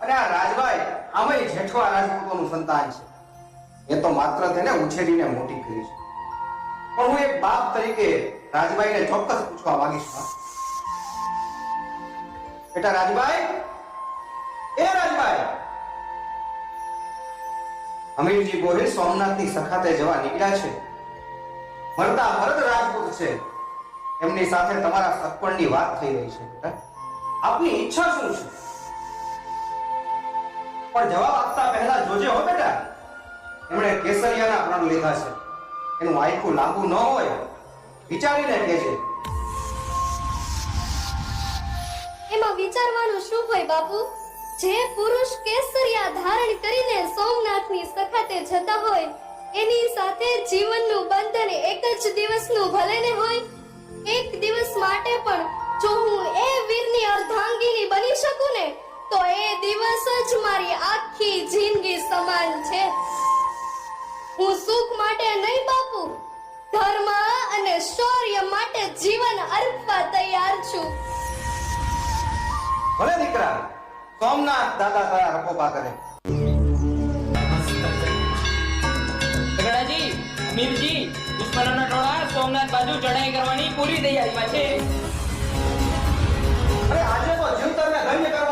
અને આ રાજભાઈ આમાંય જેઠવા રાજપૂતોનું સંતાન છે. એ તો માત્ર તેને ઉછેરીને મોટી કરી છે. પણ હું એક બાપ તરીકે રાજભાઈને ચોક્કસ પૂછવા માંગીશ. બેટા રાજભાઈ, એ રાજભાઈ, અમીરજી ગોહિલ સોમનાથની સખાતે જવા નીકળ્યા છે. મરતા ભરત રાજપૂત છે. એમની સાથે તમારા સગપણની વાત થઈ રહી છે. આપની ઈચ્છા શું છે? પણ જવાબ આપતા પહેલા જોજે હો બેટા, એમણે કેસરિયાના પ્રણ લીધા છે. એનું આયખું લાંબુ ન હોય, વિચારીને કહેજે. એમાં વિચારવાનું શું હોય બાપુ? જે પુરુષ કેસરિયા ધારણ કરીને સોમનાથની સખાતે જતા હોય એની સાથે જીવનનું બંધન એક જ દિવસનું ભલે ને હોય. એક દિવસ માટે પણ જો હું એ વીરની અર્ધાંગીની બની શકું ને તો એ દિવસ જ મારી આખી જિંદગી સમાન છે. હું સુખ માટે નહીં બાપુ, ધર્મ અને શૌર્ય માટે જીવન અર્પવા તૈયાર છું. ભલે દીકરા, સોમનાથ દાદા તારા રખોપા કરે. ગગડાજી, અમીરજી, દુશ્મનોના ટોળા સોમનાથ બાજુ ચઢાઈ કરવાની પૂરી તૈયારીમાં છે. અરે આજે તો જીવતરને ધન્ય કરવા